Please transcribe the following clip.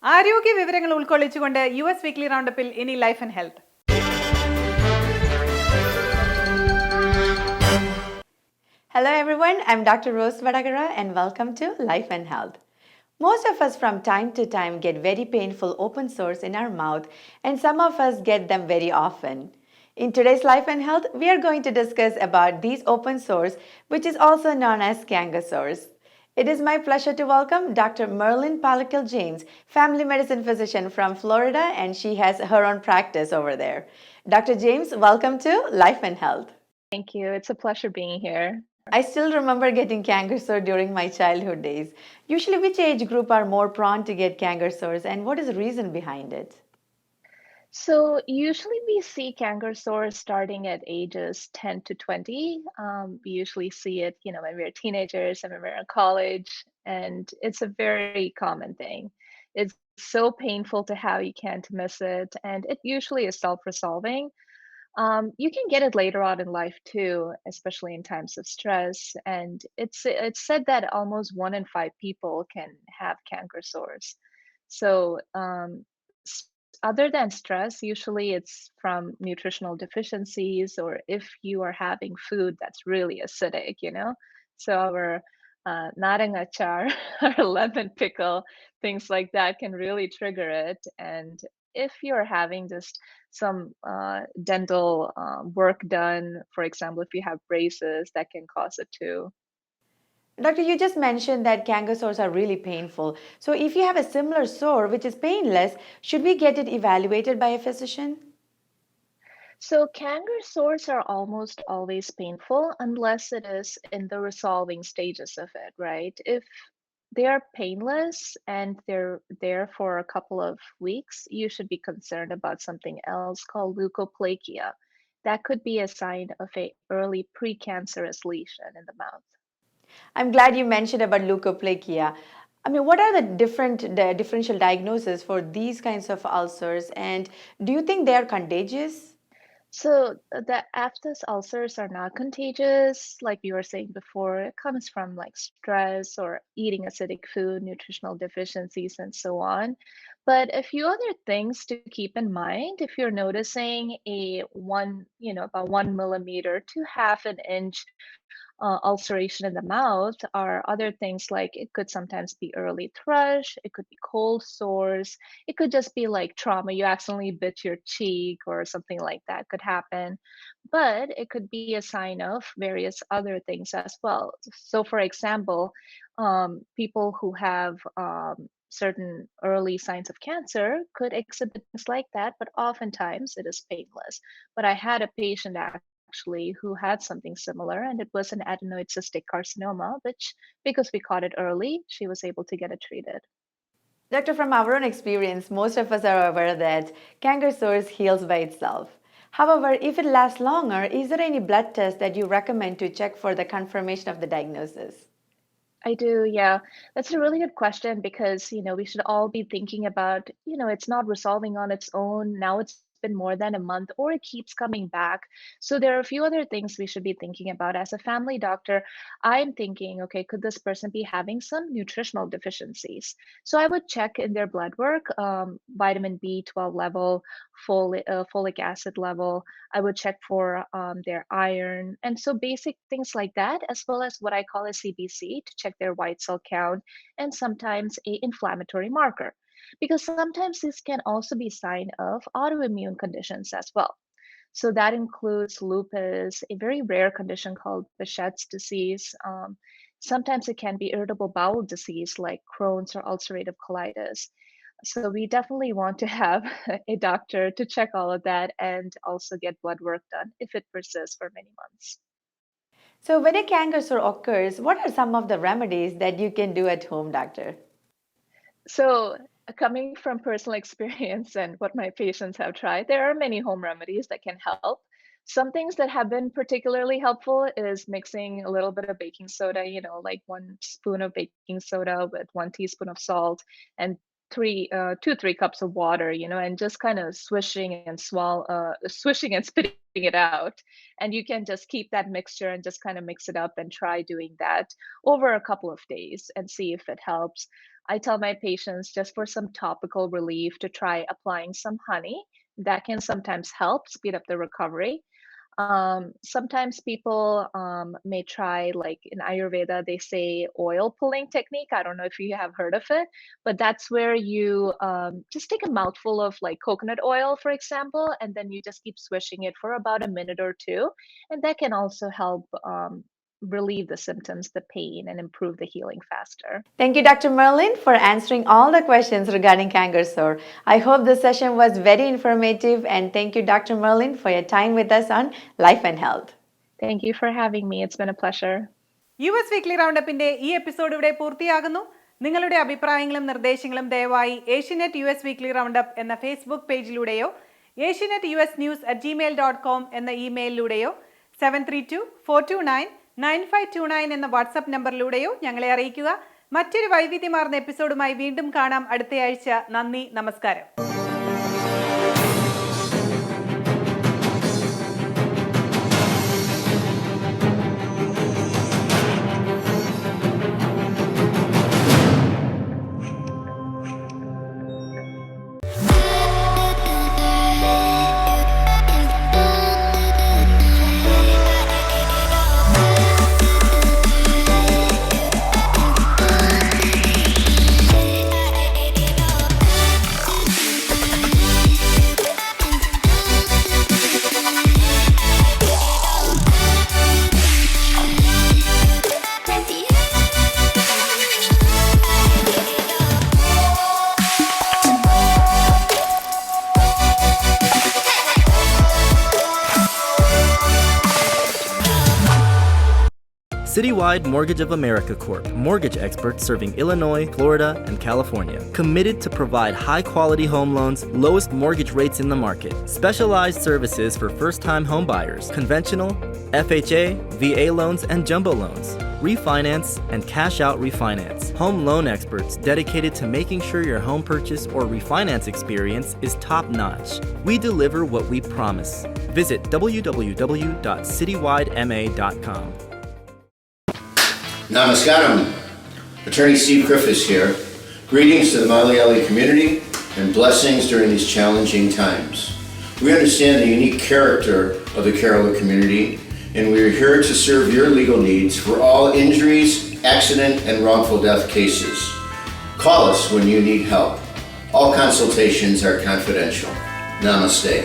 ആരോഗ്യ വിവരങ്ങൾ ഉൾക്കൊള്ളിച്ചുകൊണ്ട് US weekly റൗണ്ടപ്പിൽ ഇനി life and health. Hello everyone, I'm Dr. Rose Vadakara and welcome to Life and Health. Most of us from time to time get very painful open sores in our mouth and some of us get them very often. In today's Life and Health, we are going to discuss about these open sores, which is also known as canker sores. It is my pleasure to welcome Dr. Marylin Parackal James, family medicine physician from Florida, and she has her own practice over there. Dr. James, welcome to Life and Health. Thank you. It's a pleasure being here. I still remember getting canker sore during my childhood days. Usually, which age group are more prone to get canker sores and what is the reason behind it? So usually we see canker sores starting at ages 10 to 20. We usually see it, when we're teenagers and when we're in college, and it's a very common thing. It's so painful to have, you can't miss it, and it usually is self-resolving. You can get it later on in life too, especially in times of stress. And it's said that almost 1 in 5 people can have canker sores. So s- other than stress, usually it's from nutritional deficiencies, or if you are having food that's really acidic, So our naring achar or lemon pickle, things like that can really trigger it. And if you're having just some dental work done, for example, if you have braces, that can cause it too. Doctor, you just mentioned that canker sores are really painful. So, if you have a similar sore which is painless, should we get it evaluated by a physician? So canker sores are almost always painful unless it is in the resolving stages of it, right? If they are painless and they're there for a couple of weeks, you should be concerned about something else called leukoplakia. That could be a sign of a early precancerous lesion in the mouth. I'm glad you mentioned about leukoplakia. I mean, what are the differential diagnoses for these kinds of ulcers, and do you think they are contagious? So the aphthous ulcers are not contagious, like you were saying before. It comes from like stress or eating acidic food, nutritional deficiencies, and so on. But a few other things to keep in mind if you're noticing a about 1 millimeter to half an inch ulceration in the mouth are other things like it could sometimes be early thrush, it could be cold sores, it could just be like trauma. You accidentally bit your cheek or something like that could happen. But it could be a sign of various other things as well. So, for example, people who have certain early signs of cancer could exhibit things like that, but oftentimes it is painless. But I had a patient actually who had something similar, and it was an adenoid cystic carcinoma, which, because we caught it early, she was able to get it treated. Doctor, from our own experience, most of us are aware that canker sores heals by itself. However, if it lasts longer, is there any blood test that you recommend to check for the confirmation of the diagnosis? I do, yeah. That's a really good question because, we should all be thinking about, it's not resolving on its own. Now it's been more than a month or it keeps coming back. So there are a few other things we should be thinking about. As a family doctor, I'm thinking, okay, could this person be having some nutritional deficiencies? So I would check in their blood work, vitamin B12 level, folic acid level. I would check for their iron. And so basic things like that, as well as what I call a CBC to check their white cell count and sometimes a inflammatory marker. Because sometimes this can also be sign of autoimmune conditions as well. So that includes lupus, a very rare condition called Behçet's disease. Sometimes it can be irritable bowel disease like Crohn's or ulcerative colitis. So we definitely want to have a doctor to check all of that and also get blood work done if it persists for many months. So, when a canker sore occurs, what are some of the remedies that you can do at home, doctor? So coming from personal experience and what my patients have tried, there are many home remedies that can help. Some things that have been particularly helpful is mixing a little bit of baking soda, like 1 spoon of baking soda with 1 teaspoon of salt, and 2-3 cups of water, and just kind of swishing and spitting it out. And you can just keep that mixture and just kind of mix it up and try doing that over a couple of days and see if it helps. I tell my patients just for some topical relief to try applying some honey. That can sometimes help speed up the recovery. Sometimes people may try, like in Ayurveda, they say oil pulling technique. I don't know if you have heard of it, but that's where you just take a mouthful of like coconut oil, for example, and then you just keep swishing it for about a minute or two. And that can also help relieve the symptoms, the pain, and improve the healing faster. Thank you, Dr. Marylin, for answering all the questions regarding canker sore. I hope this session was very informative, and thank you, Dr. Marylin, for your time with us on Life and Health. Thank you for having me. It's been a pleasure. US Weekly Roundup-ന്റെ ഈ episode ഇവിടെ പൂർത്തിയാകുന്നു. നിങ്ങളുടെ അഭിപ്രായങ്ങളും നിർദ്ദേശങ്ങളും ദയവായി Asianet US Weekly Roundup എന്ന Facebook പേജിലൂടെയോ asianetusnews@gmail.com എന്ന ഇമെയിലിലൂടെയോ 732-429-9529 എന്ന വാട്സ്ആപ്പ് നമ്പറിലൂടെയോ ഞങ്ങളെ അറിയിക്കുക. മറ്റൊരു വൈവിധ്യമാർന്ന എപ്പിസോഡുമായി വീണ്ടും കാണാം അടുത്തയാഴ്ച. നന്ദി, നമസ്കാരം. Citywide Mortgage of America Corp. Mortgage experts serving Illinois, Florida, and California. Committed to provide high-quality home loans, lowest mortgage rates in the market. Specialized services for first-time home buyers. Conventional, FHA, VA loans, and jumbo loans. Refinance and cash-out refinance. Home loan experts dedicated to making sure your home purchase or refinance experience is top-notch. We deliver what we promise. Visit www.citywidema.com. Namaskaram. Attorney Steve Griffiths here. Greetings to the Malayali community and blessings during these challenging times. We understand the unique character of the Kerala community, and we are here to serve your legal needs for all injuries, accident, and wrongful death cases. Call us when you need help. All consultations are confidential. Namaste.